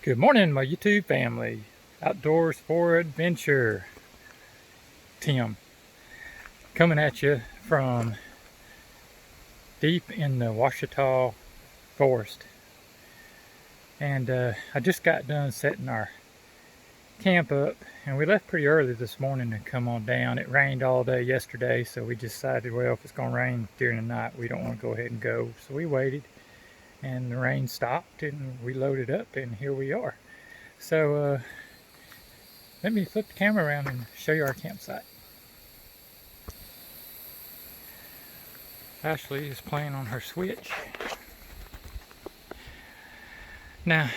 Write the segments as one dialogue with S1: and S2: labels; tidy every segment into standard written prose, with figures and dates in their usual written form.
S1: Good morning, my YouTube family. Outdoors for Adventure. Tim, coming at you from deep in the Ouachita forest. And I just got done setting our camp up, and we left pretty early this morning to come on down. It rained all day yesterday, so we decided, well, if it's going to rain during the night, we don't want to go ahead and go. So we waited, and the rain stopped, and we loaded up, and here we are. So let me flip the camera around and show you our campsite. Ashley is playing on her Switch. Now,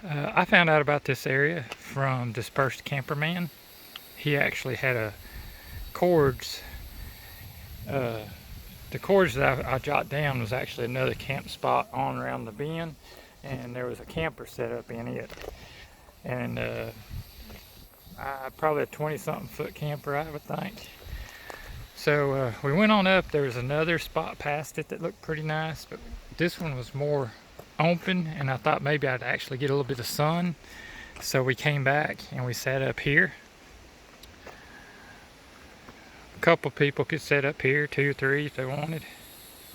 S1: I found out about this area from Dispersed Camperman. He actually had a cords. The cords that I jot down was actually another camp spot on around the bend, and there was a camper set up in it. And probably a 20-something foot camper, I would think. So we went on up. There was another spot past it that looked pretty nice, but this one was more open, and I thought maybe I'd actually get a little bit of sun. So we came back and we sat up here. A couple people could sit up here, 2 or 3 if they wanted.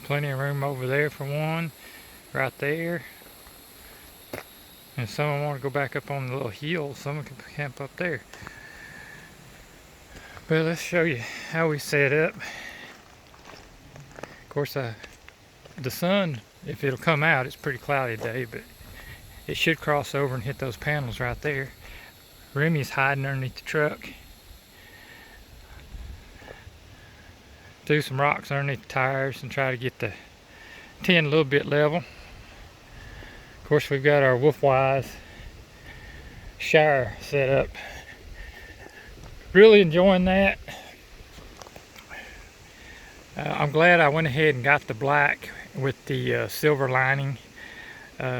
S1: Plenty of room over there for one, right there. And if someone wanted to go back up on the little hill, someone could camp up there. But let's show you how we set up. Of course, the sun, if it'll come out, it's pretty cloudy today, but it should cross over and hit those panels right there. Remy's hiding underneath the truck. Do some rocks underneath the tires and try to get the tin a little bit level. Of course, we've got our Wolfwise shower set up. Really enjoying that. I'm glad I went ahead and got the black with the silver lining.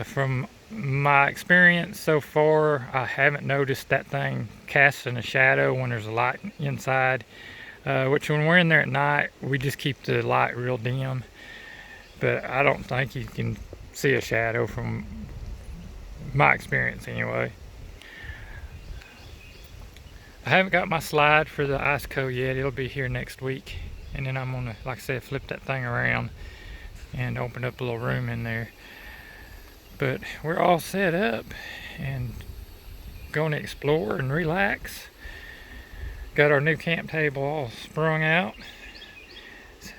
S1: From my experience so far, I haven't noticed that thing casting a shadow when there's a light inside. Which when we're in there at night, we just keep the light real dim. But I don't think you can see a shadow from my experience anyway. I haven't got my slide for the Iceco yet. It'll be here next week. And then I'm gonna, like I said, flip that thing around and open up a little room in there. But we're all set up and going to explore and relax. Got our new camp table all sprung out.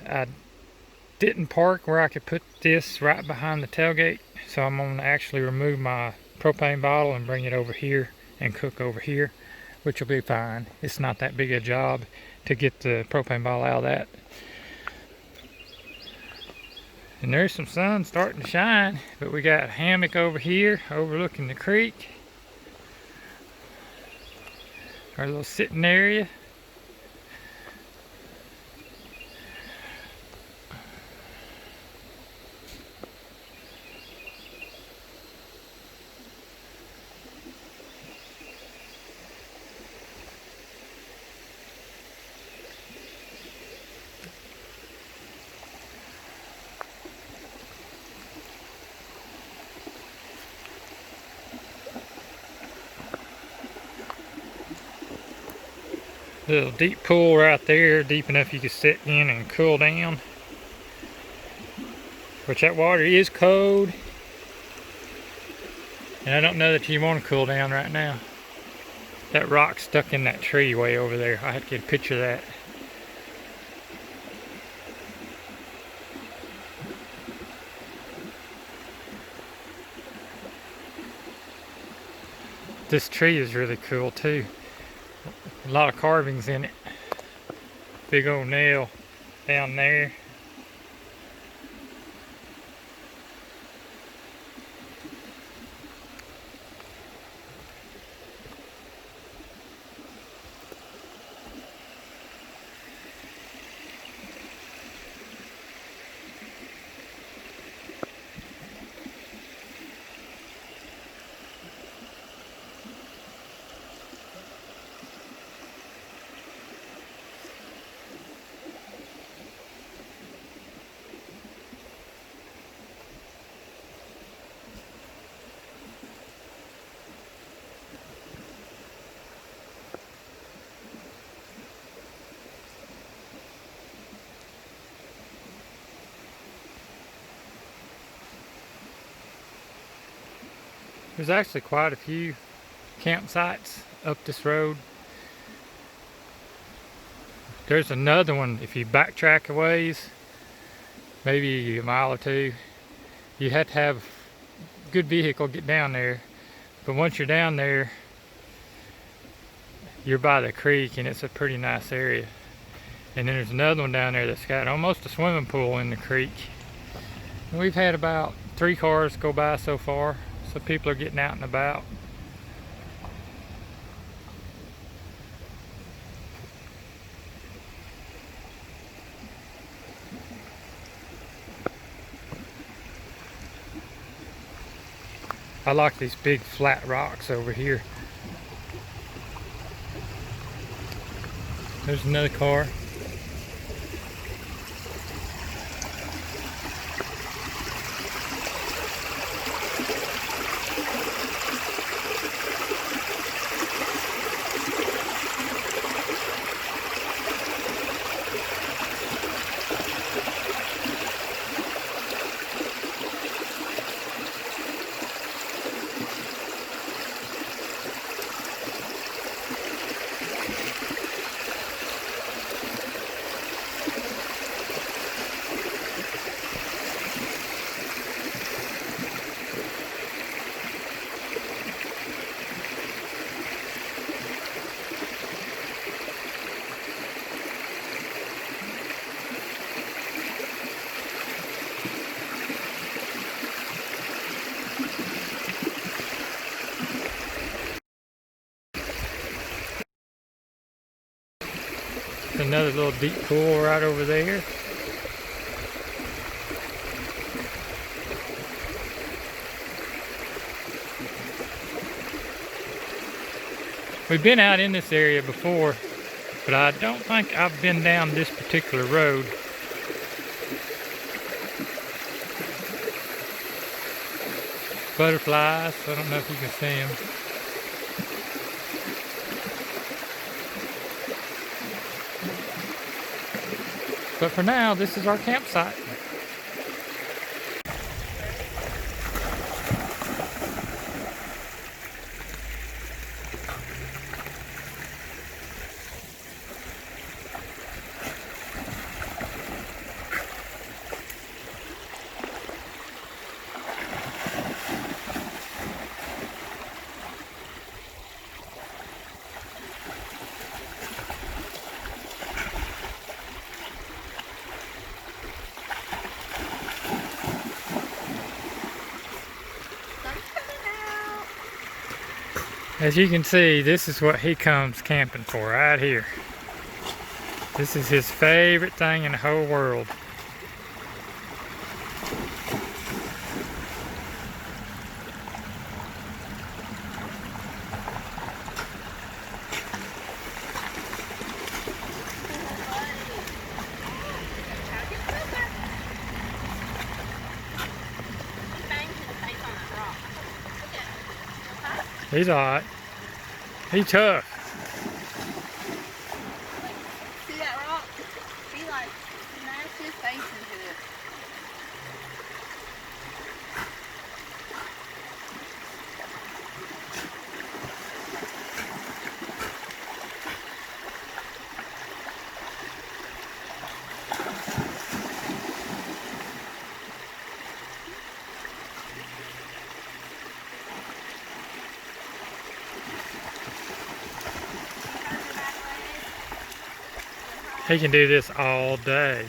S1: I didn't park where I could put this right behind the tailgate, so I'm gonna actually remove my propane bottle and bring it over here and cook over here, which will be fine. It's not that big a job to get the propane bottle out of that. And there's some sun starting to shine, but we got a hammock over here overlooking the creek. Our little sitting area. Little deep pool right there, deep enough you can sit in and cool down. Which that water is cold, and I don't know that you want to cool down right now. That rock stuck in that tree way over there. I had to get a picture of that. This tree is really cool too. A lot of carvings in it. Big old nail down there. There's actually quite a few campsites up this road. There's another one if you backtrack a ways, maybe a mile or two. You have to have a good vehicle to get down there. But once you're down there, you're by the creek and it's a pretty nice area. And then there's another one down there that's got almost a swimming pool in the creek. And we've had about 3 cars go by so far, so people are getting out and about. I like these big flat rocks over here. There's another car. Another little deep pool right over there. We've been out in this area before, but I don't think I've been down this particular road. Butterflies, I don't know if you can see them. But for now, this is our campsite. As you can see, this is what he comes camping for right here. This is his favorite thing in the whole world. He's alright. He's tough.
S2: See that rock? He like smashed his face into it.
S1: He can do this all day.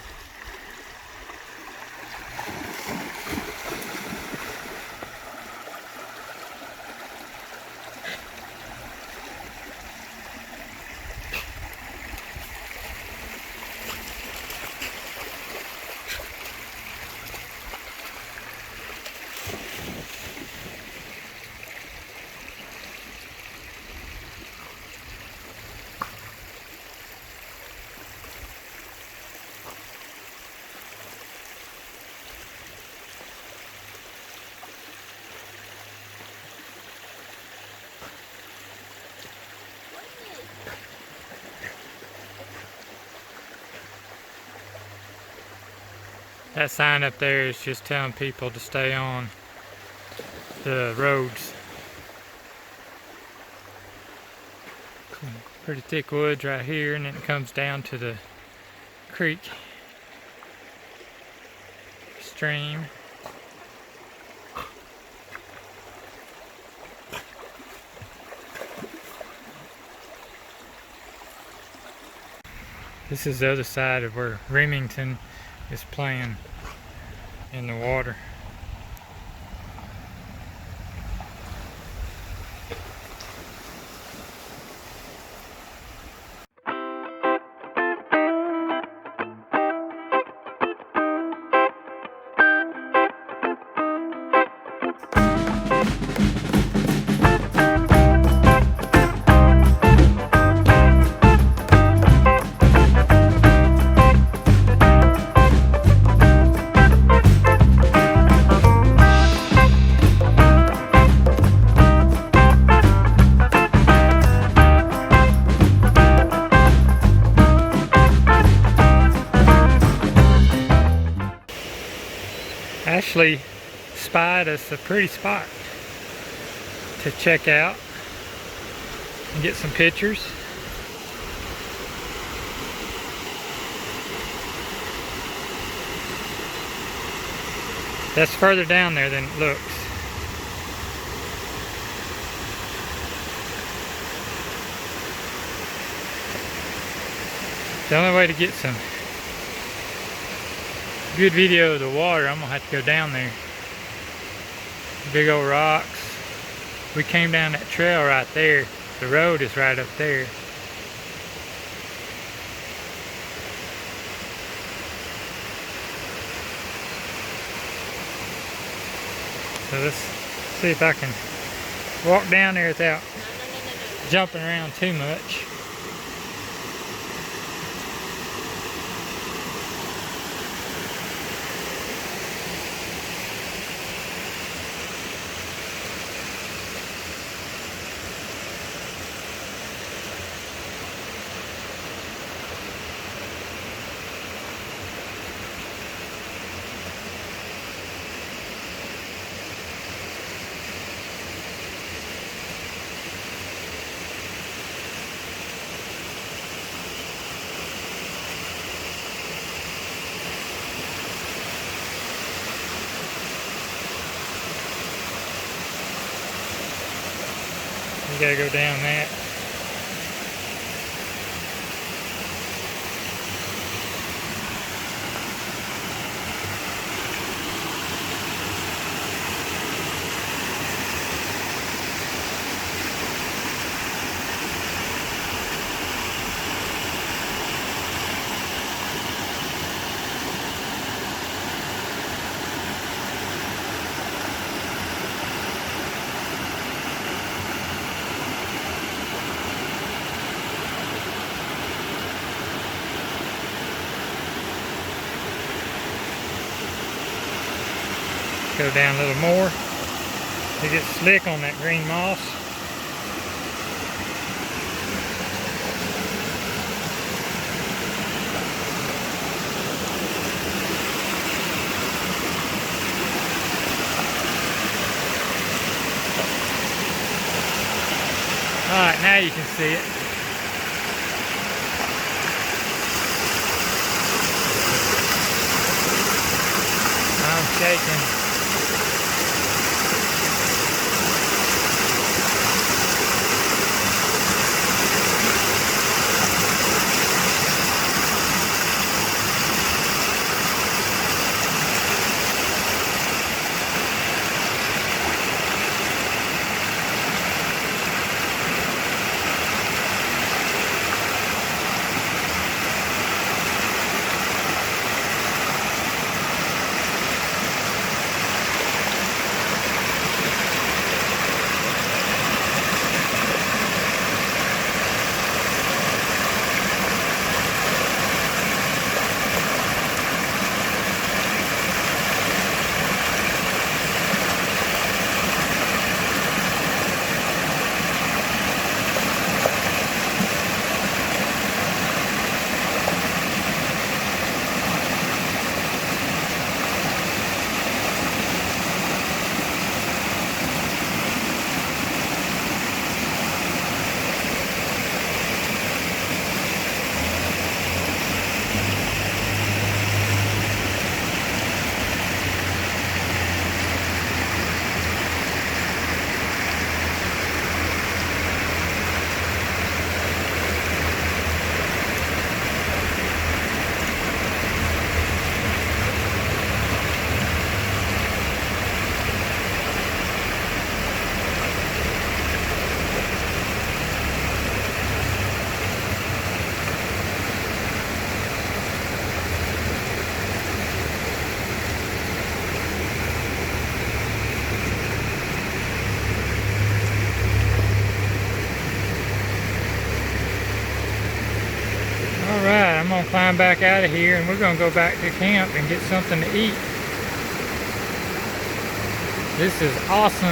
S1: That sign up there is just telling people to stay on the roads. Some pretty thick woods right here, and then it comes down to the creek stream. This is the other side of where Remington is playing in the water. Ashley spied us a pretty spot to check out and get some pictures. That's further down there than it looks. The only way to get some good video of the water, I'm gonna have to go down there. Big old rocks. We came down that trail right there. The road is right up there. So let's see if I can walk down there without jumping around too much. You gotta go down that. Go down a little more. It gets slick on that green moss. Alright, now you can see it. I'm shaking. climb back out of here and we're gonna go back to camp and get something to eat. This is awesome.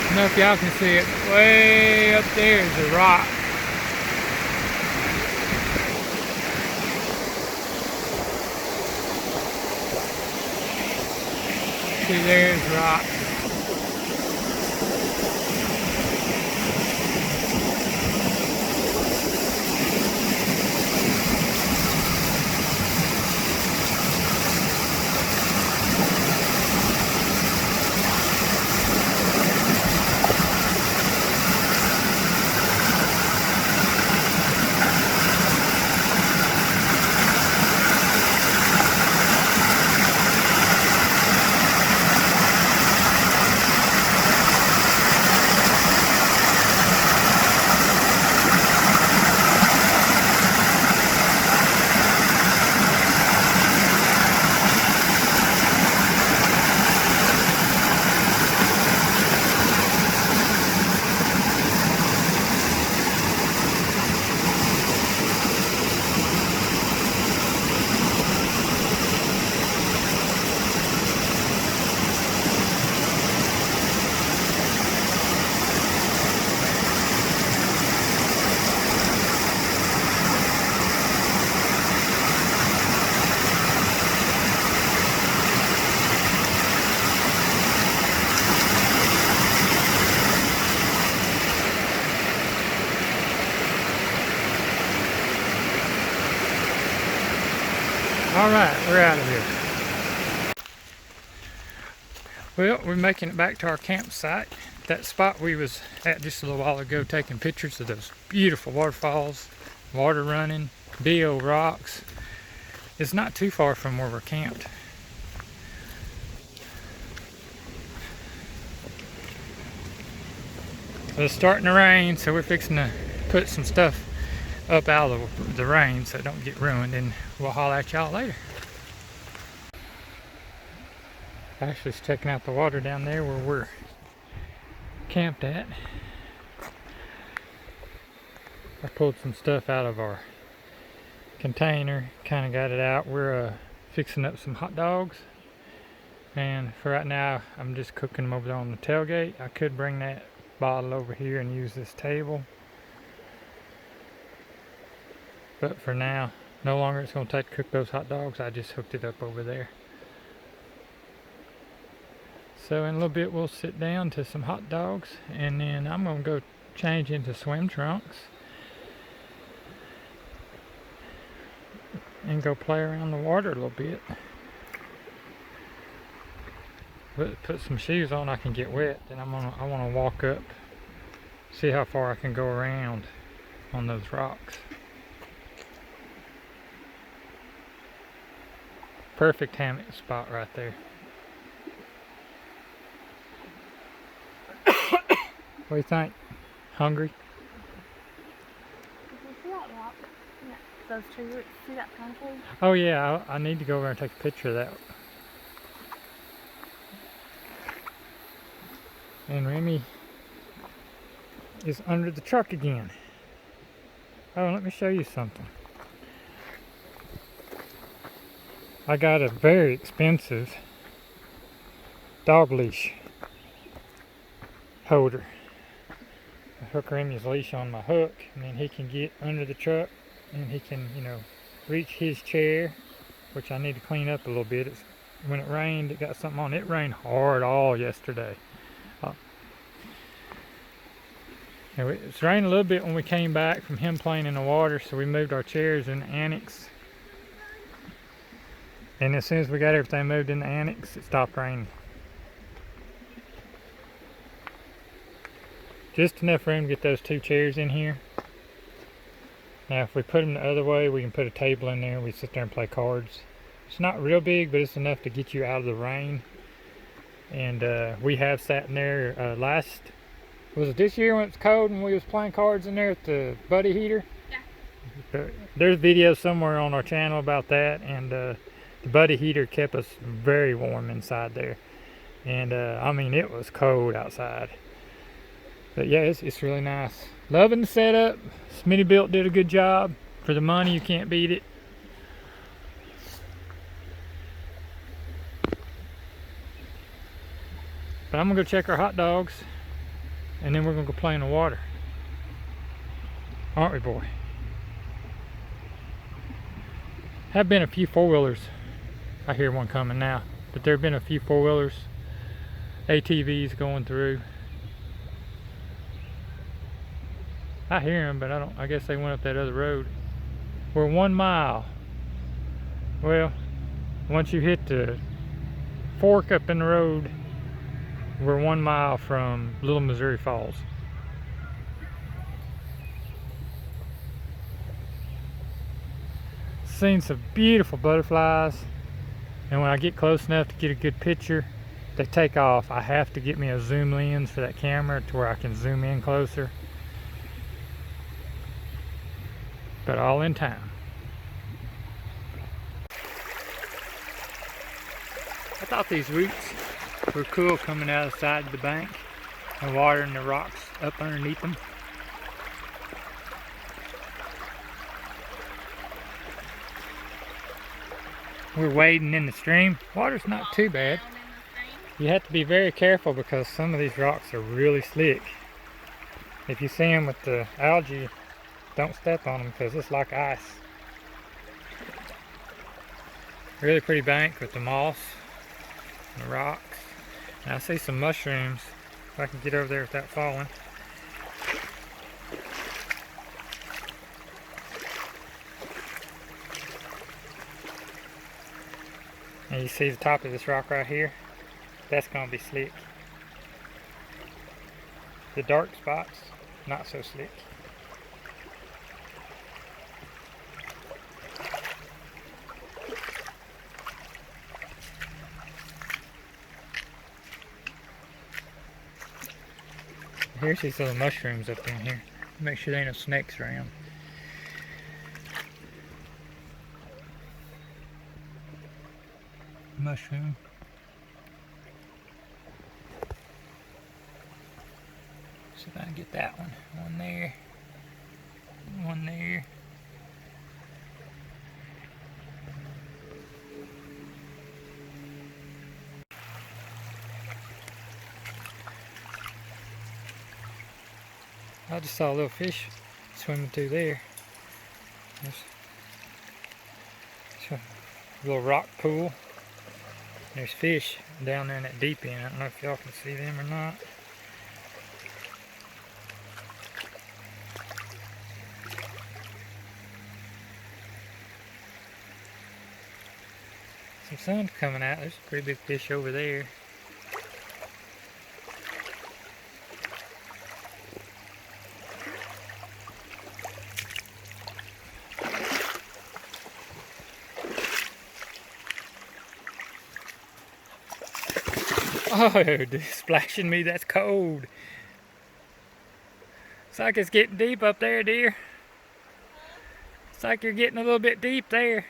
S1: I don't know if y'all can see it, but way up there is a rock. See, there's rock. Alright, we're out of here. Well, we're making it back to our campsite. That spot we was at just a little while ago, taking pictures of those beautiful waterfalls, water running, big old rocks. It's not too far from where we're camped. It's starting to rain, so we're fixing to put some stuff up out of the rain so it don't get ruined, and we'll holler at y'all later. Ashley's checking out the water down there where we're camped at. I pulled some stuff out of our container, kind of got it out. We're fixing up some hot dogs, and for right now I'm just cooking them over there on the tailgate. I could bring that bottle over here and use this table, but for now, no longer it's going to take to cook those hot dogs. I just hooked it up over there. So in a little bit we'll sit down to some hot dogs, and then I'm going to go change into swim trunks and go play around the water a little bit. But put some shoes on, I can get wet. Then I want to walk up, see how far I can go around on those rocks. Perfect hammock spot right there. What do you think? Hungry?
S2: See that rock? Those two roots. See that pine tree?
S1: Oh yeah, I need to go over and take a picture of that. And Remy is under the truck again. Oh, let me show you something. I got a very expensive dog leash holder. I hook Remy's leash on my hook, and then he can get under the truck and he can, you know, reach his chair, which I need to clean up a little bit. When it rained, it got something on it. It rained hard all yesterday. It's rained a little bit when we came back from him playing in the water, so we moved our chairs in the annex. And as soon as we got everything moved in the annex, it stopped raining. Just enough room to get those two chairs in here. Now if we put them the other way, we can put a table in there and we sit there and play cards. It's not real big, but it's enough to get you out of the rain. And we have sat in there was it this year when it was cold and we was playing cards in there at the buddy heater?
S2: Yeah.
S1: There's videos somewhere on our channel about that, and The buddy heater kept us very warm inside there. And I mean, it was cold outside. But yeah, it's really nice. Loving the setup. Smittybilt did a good job. For the money, you can't beat it. But I'm gonna go check our hot dogs, and then we're gonna go play in the water. Aren't we, boy? Have been a few four-wheelers. I hear one coming now. But there have been a few four-wheelers, ATVs going through. I hear them, but I guess they went up that other road. We're 1 mile. Well, once you hit the fork up in the road, we're 1 mile from Little Missouri Falls. Seen some beautiful butterflies, and when I get close enough to get a good picture, they take off. I have to get me a zoom lens for that camera to where I can zoom in closer. But all in time. I thought these roots were cool coming out of the side of the bank and watering the rocks up underneath them. We're wading in the stream. Water's not too bad. You have to be very careful because some of these rocks are really slick. If you see them with the algae, don't step on them because it's like ice. Really pretty bank with the moss and the rocks. And I see some mushrooms. If I can get over there without falling. And you see the top of this rock right here? That's going to be slick. The dark spots, not so slick. Here's these little mushrooms up in here. Make sure there ain't no snakes around. Mushroom. See if I can get that one. One there. One there. I just saw a little fish swimming through there. There's a little rock pool. There's fish down there in that deep end. I don't know if y'all can see them or not. Some sun's coming out. There's a pretty big fish over there. Oh, it's splashing me, that's cold. It's like it's getting deep up there, dear. It's like you're getting a little bit deep there.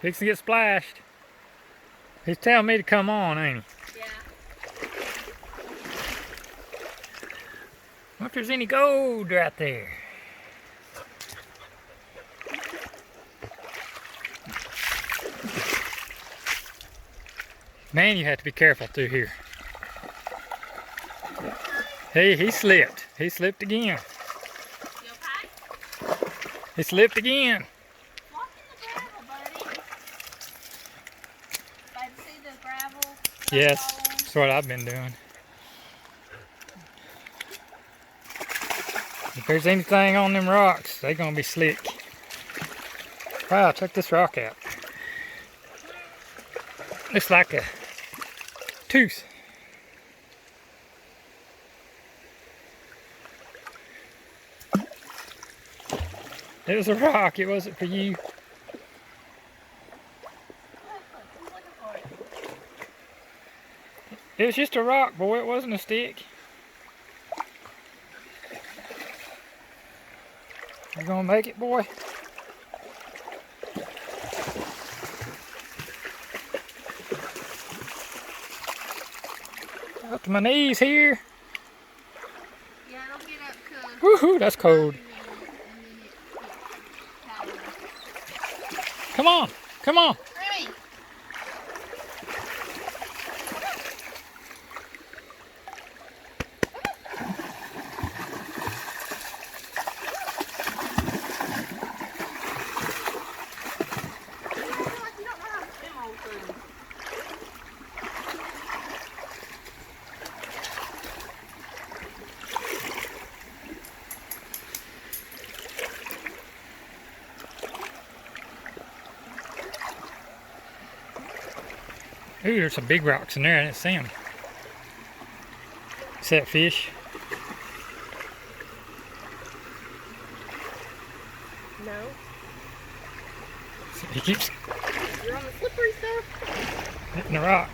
S1: Fixing to get splashed. He's telling me to come on, ain't he?
S2: Yeah.
S1: I wonder if there's any gold right there. Man, you have to be careful through here. Hey, he slipped. He slipped again.
S2: You okay?
S1: He slipped again.
S2: Walk in the gravel, buddy. Baby, see the gravel?
S1: Yes, that's what I've been doing. If there's anything on them rocks, they're gonna be slick. Wow, check this rock out. Looks like a tooth. It was a rock, it wasn't for you. It was just a rock, boy, it wasn't a stick. You gonna make it, boy? Up to my knees here.
S2: Yeah, it'll get up to...
S1: Woohoo, that's cold. Come on, come on.
S2: Remy!
S1: Ooh, there's some big rocks in there. I didn't see them. See that fish?
S2: No.
S1: He keeps
S2: You're on the slippery stuff.
S1: hitting the rock.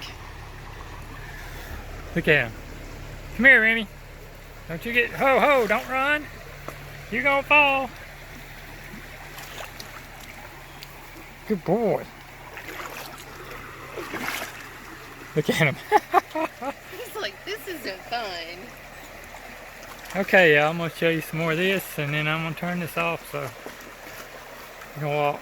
S1: Look at him. Come here, Remy. Don't you get... Ho, ho, don't run. You're gonna fall. Good boy. Look at him.
S2: He's like, this isn't fun.
S1: Okay, yeah, I'm gonna show you some more of this, and then I'm gonna turn this off, so you can walk.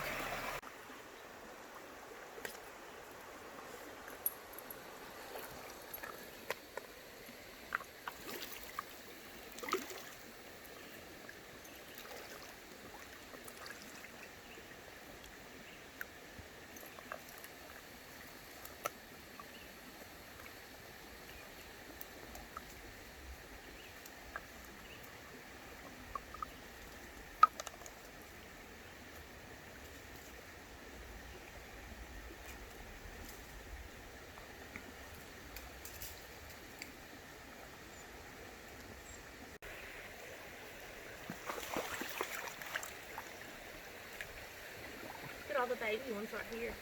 S2: Look at all the baby ones right here.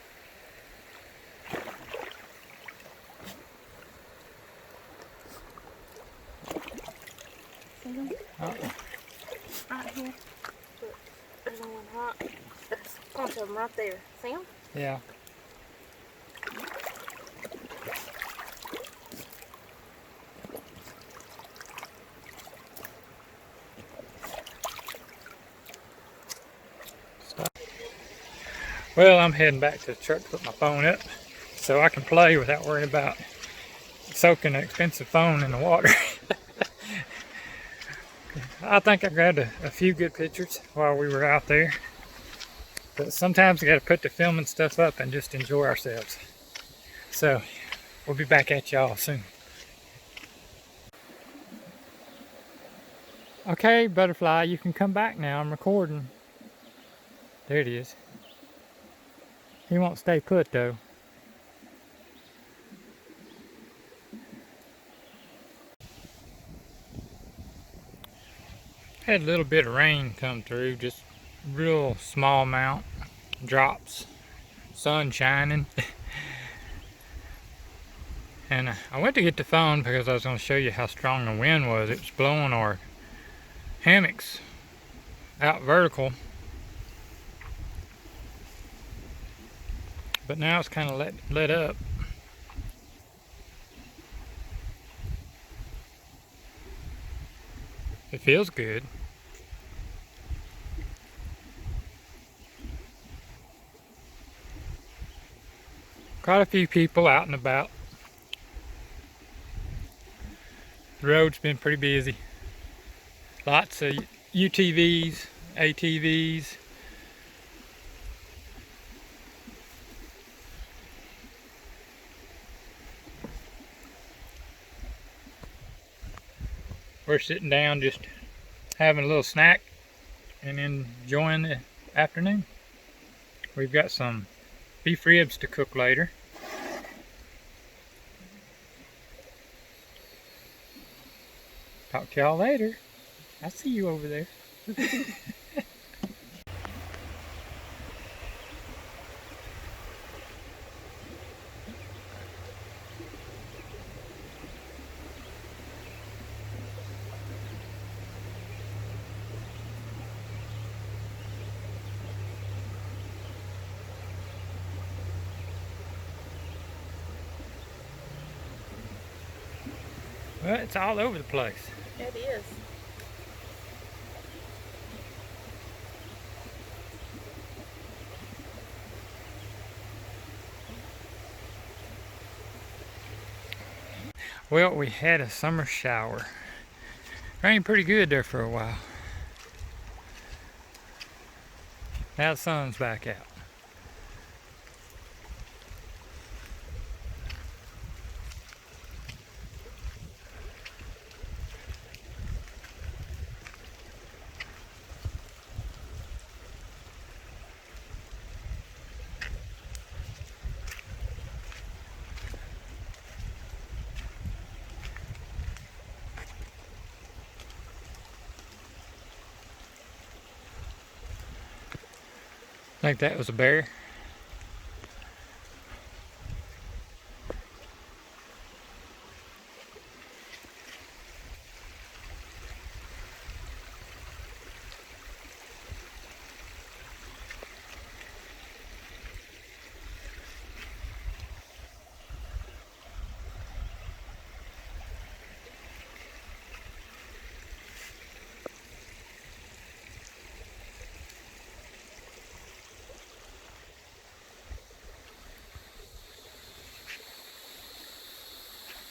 S2: See them? Right here. Look, there's only one hot. There's a bunch of them right there. See them?
S1: Yeah. Well, I'm heading back to the truck to put my phone up so I can play without worrying about soaking an expensive phone in the water. I think I grabbed a few good pictures while we were out there. But sometimes we got to put the filming stuff up and just enjoy ourselves. So, we'll be back at y'all soon. Okay, butterfly, you can come back now. I'm recording. There it is. He won't stay put though. Had a little bit of rain come through, just real small amount, drops, sun shining. And I went to get the phone because I was going to show you how strong the wind was. It was blowing our hammocks out vertical. But now it's kind of let up. It feels good. Quite a few people out and about. The road's been pretty busy. Lots of UTVs, ATVs. We're sitting down just having a little snack and enjoying the afternoon. We've got some beef ribs to cook later. Talk to y'all later. I see you over there. Well, it's all over the place.
S2: It is.
S1: Well, we had a summer shower. Rained pretty good there for a while. Now the sun's back out. I think that was a bear.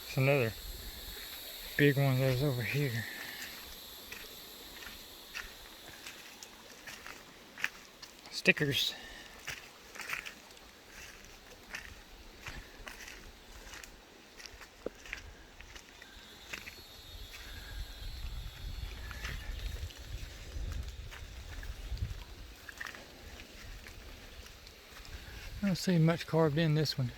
S1: It's another big one of those over here. Stickers. I don't see much carved in this one.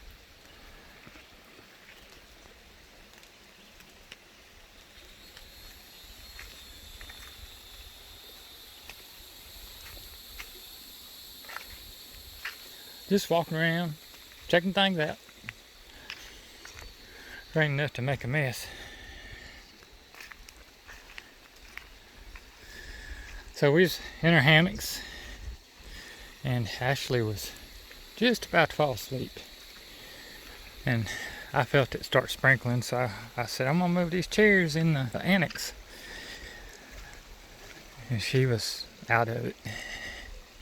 S1: Just walking around, checking things out. Rain enough to make a mess. So we was in our hammocks, and Ashley was just about to fall asleep. And I felt it start sprinkling, so I said, I'm gonna move these chairs in the annex. And she was out of it.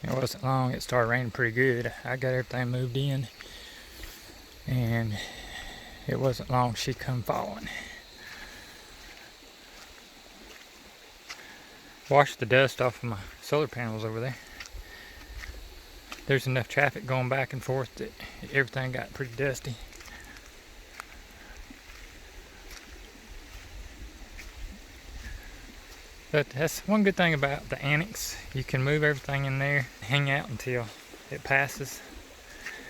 S1: It wasn't long, it started raining pretty good. I got everything moved in, and it wasn't long she come falling. Washed the dust off of my solar panels over there. There's enough traffic going back and forth that everything got pretty dusty. But that's one good thing about the annex. You can move everything in there, hang out until it passes,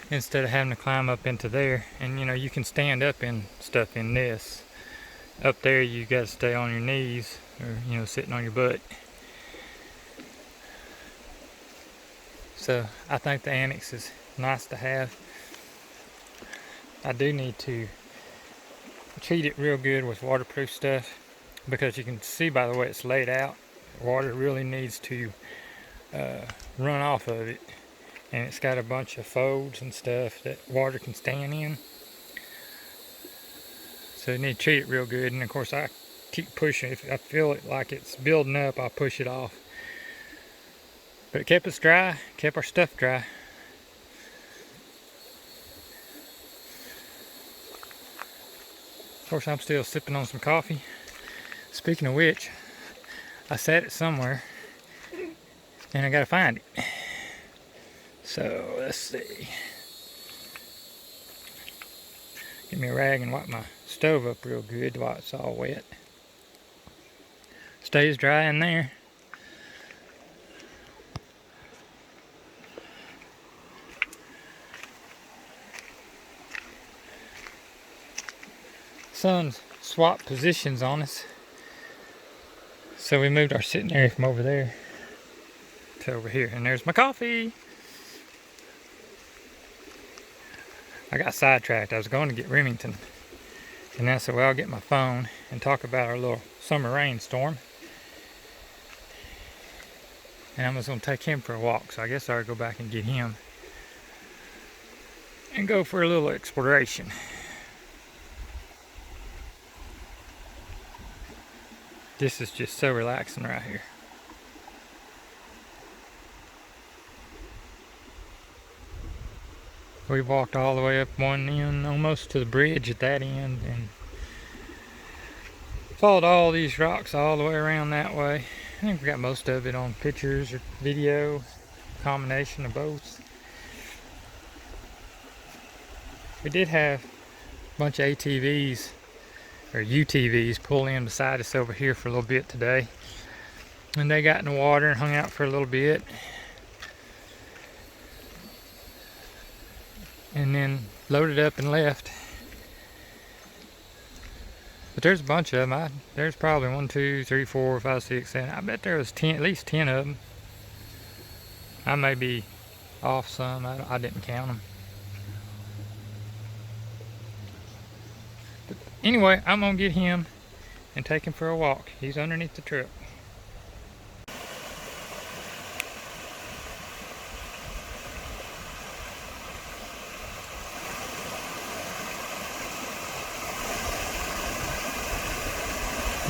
S1: instead of having to climb up into there. And you know, you can stand up in stuff in this. Up there you got to stay on your knees, or you know, sitting on your butt. So I think the annex is nice to have. I do need to treat it real good with waterproof stuff, because you can see by the way it's laid out, water really needs to run off of it, and it's got a bunch of folds and stuff that water can stand in, so you need to treat it real good. And of course I keep pushing. If I feel it like it's building up, I'll push it off. But it kept us dry, kept our stuff dry. Of course I'm still sipping on some coffee. Speaking of which, I set it somewhere and I gotta find it. So let's see. Get me a rag and wipe my stove up real good while it's all wet. Stays dry in there. Sun's swapped positions on us. So we moved our sitting area from over there to over here. And there's my coffee. I got sidetracked. I was going to get Remington. And I said, well, I'll get my phone and talk about our little summer rainstorm. And I was going to take him for a walk. So I guess I ought to go back and get him. And go for a little exploration. This is just so relaxing right here. We walked all the way up one end, almost to the bridge at that end, and followed all these rocks all the way around that way. I think we got most of it on pictures or video, combination of both. We did have a bunch of ATVs or UTVs pull in beside us over here for a little bit today, and they got in the water and hung out for a little bit, and then loaded up and left. But there's a bunch of them. There's probably 1, 2, 3, 4, 5, 6, 7. I bet there was 10, at least 10 of them. I may be off some. I didn't count them. But anyway, I'm gonna get him and take him for a walk. He's underneath the truck.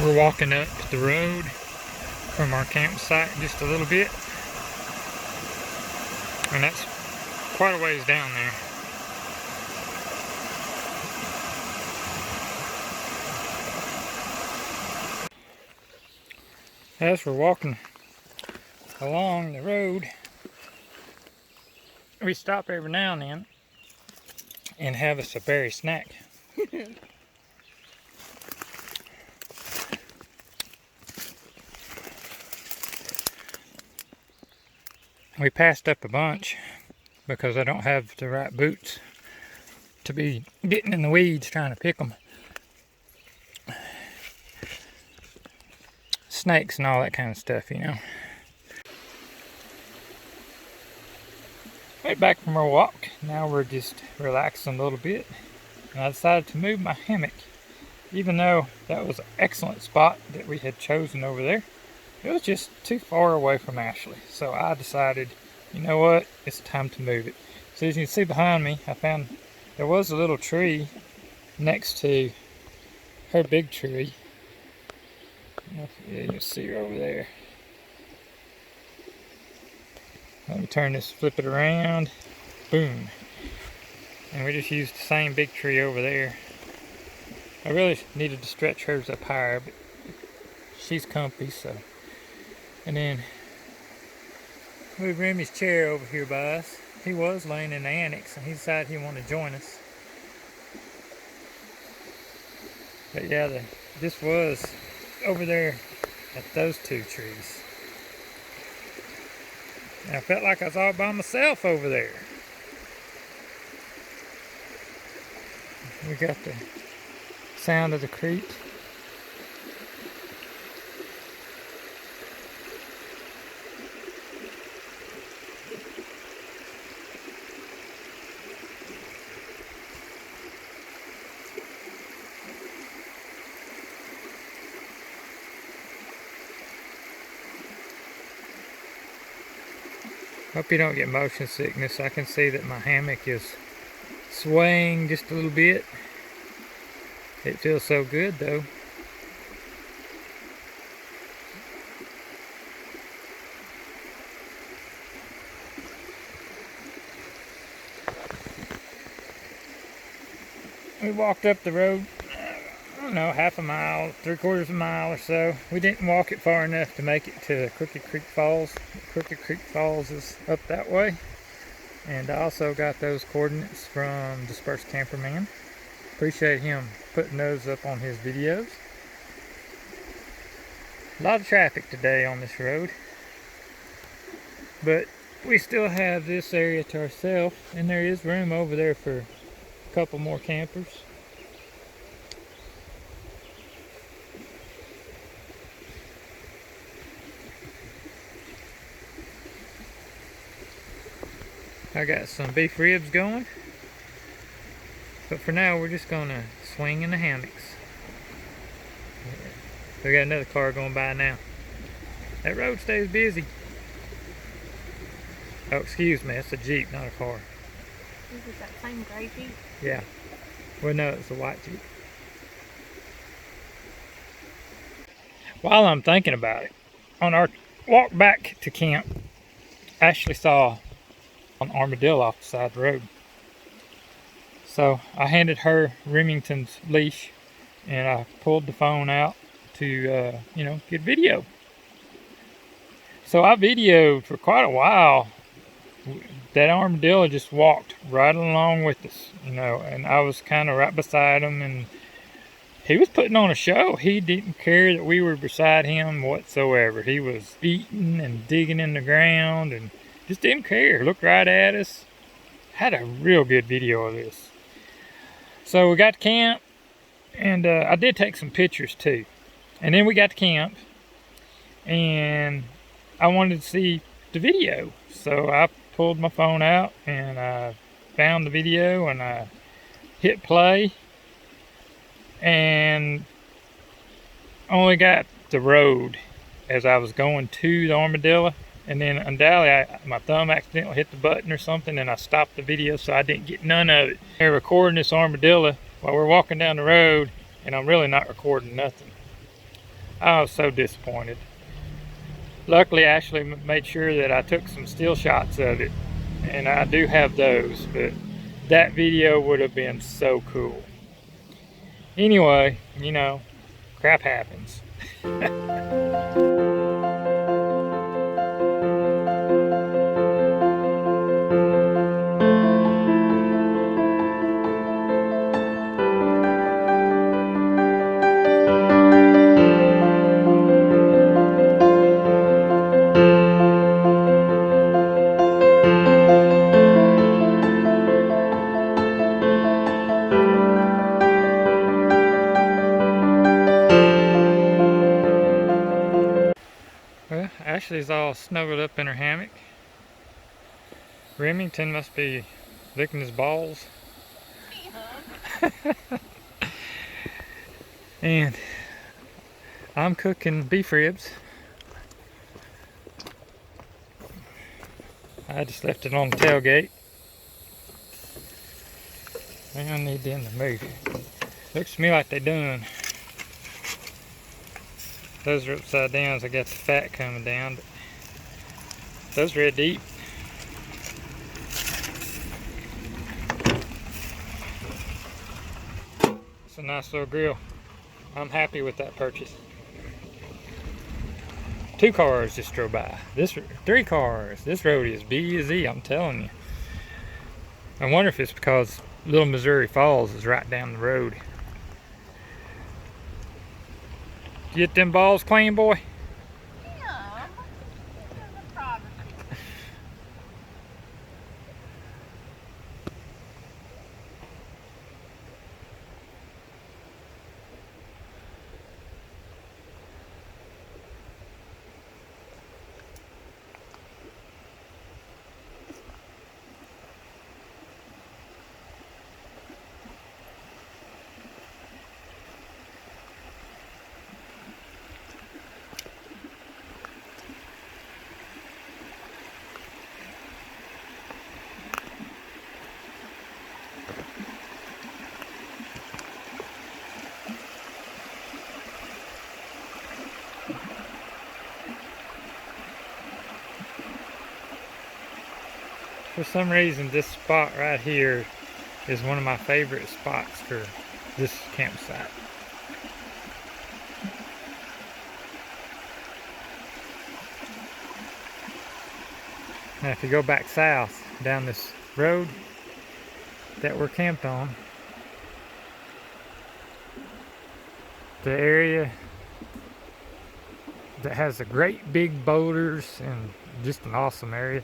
S1: We're walking up the road from our campsite just a little bit, and that's quite a ways down there. As we're walking along the road, we stop every now and then and have us a berry snack. We passed up a bunch because I don't have the right boots to be getting in the weeds trying to pick them. Snakes and all that kind of stuff, you know. Right back from our walk. Now we're just relaxing a little bit. And I decided to move my hammock. Even though that was an excellent spot that we had chosen over there, it was just too far away from Ashley. So I decided, you know what, it's time to move it. So as you can see behind me, I found there was a little tree next to her big tree. Yeah, you can see her over there. Let me turn this, flip it around. Boom. And we just used the same big tree over there. I really needed to stretch hers up higher, but she's comfy, so. And then move Remy's chair over here by us. He was laying in the annex and he decided he wanted to join us. But yeah, this was over there at those two trees. And I felt like I was all by myself over there. We got the sound of the creek. Hope you don't get motion sickness. I can see that my hammock is swaying just a little bit. It feels so good though. We walked up the road, I don't know, half a mile, 3/4 of a mile or so. We didn't walk it far enough to make it to Crooked Creek Falls. Crooked Creek Falls is up that way. And I also got those coordinates from Dispersed Camperman. Appreciate him putting those up on his videos. A lot of traffic today on this road. But we still have this area to ourselves, and there is room over there for a couple more campers. I got some beef ribs going, but for now we're just gonna swing in the hammocks. We got another car going by now. That road stays busy. Oh, excuse me, it's a Jeep, not a car.
S2: Is it that same gray Jeep?
S1: Yeah. Well, no, it's a white Jeep. while I'm thinking about it, on our walk back to camp, I actually saw an armadillo off the side of the road. So I handed her Remington's leash and I pulled the phone out to, you know, get video. So I videoed for quite a while. That armadillo just walked right along with us, you know, and I was kind of right beside him, and he was putting on a show. He didn't care that we were beside him whatsoever. He was eating and digging in the ground and just didn't care. Looked right at us. Had a real good video of this. So we got to camp, and I did take some pictures too. And then we got to camp, and I wanted to see the video. So I pulled my phone out and I found the video and I hit play, and only got the road as I was going to the armadillo, and then undoubtedly my thumb accidentally hit the button or something and I stopped the video, so I didn't get none of it. They're recording this armadillo while we're walking down the road, and I'm really not recording nothing. I was so disappointed. Luckily, Ashley made sure that I took some still shots of it, and I do have those, but that video would have been so cool. Anyway, you know, crap happens. Well, Ashley's all snuggled up in her hammock. Remington must be licking his balls. And I'm cooking beef ribs. I just left it on the tailgate. I need them to move. Looks to me like they done. Those are upside down, so I got the fat coming down, but those red deep. It's a nice little grill. I'm happy with that purchase. 2 cars just drove by. 3 cars. This road is busy, I'm telling you. I wonder if it's because Little Missouri Falls is right down the road. Get them balls clean, boy?
S2: Yeah, there's a problem.
S1: For some reason, this spot right here is one of my favorite spots for this campsite. Now, if you go back south down this road that we're camped on, the area that has the great big boulders and just an awesome area,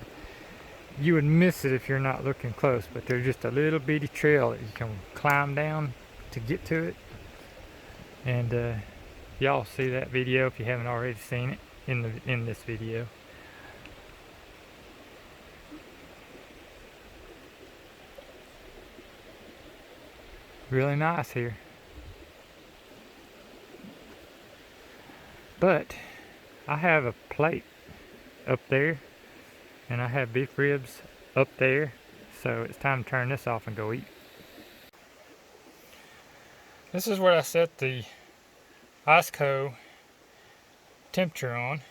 S1: you would miss it if you're not looking close, but there's just a little bitty trail that you can climb down to get to it. And y'all see that video if you haven't already seen it in this video. Really nice here. But I have a plate up there, and I have beef ribs up there, so it's time to turn this off and go eat. This is where I set the Iceco temperature on.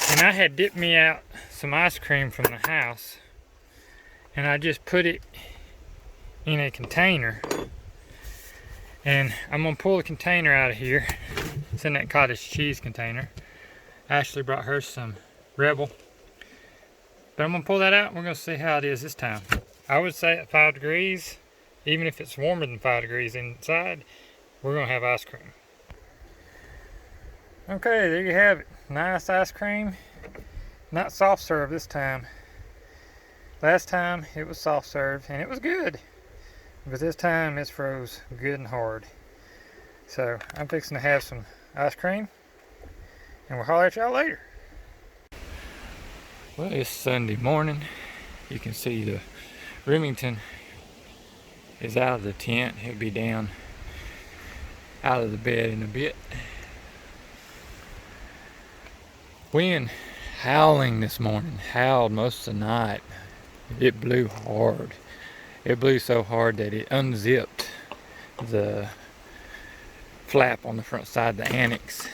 S1: And I had dipped me out some ice cream from the house, and I just put it in a container. And I'm gonna pull the container out of here. It's in that cottage cheese container. Ashley brought her some Rebel. But I'm gonna pull that out and we're gonna see how it is this time. I would say at 5 degrees, even if it's warmer than 5 degrees inside, we're gonna have ice cream. Okay, there you have it. Nice ice cream. Not soft serve this time. Last time it was soft serve and it was good. But this time it's froze good and hard. So I'm fixing to have some ice cream and we'll holler at y'all later. Well, it's Sunday morning. You can see the Remington is out of the tent. He'll be down out of the bed in a bit. Wind howling this morning. Howled most of the night. It blew hard. It blew so hard that it unzipped the flap on the front side of the annex.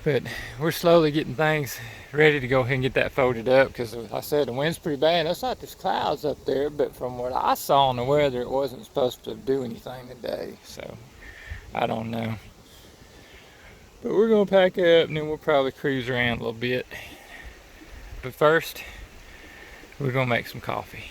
S1: But we're slowly getting things ready to go ahead and get that folded up because, like I said, the wind's pretty bad. It's like there's clouds up there, but from what I saw in the weather, it wasn't supposed to do anything today. So I don't know. But we're gonna pack up and then we'll probably cruise around a little bit. But first, we're gonna make some coffee.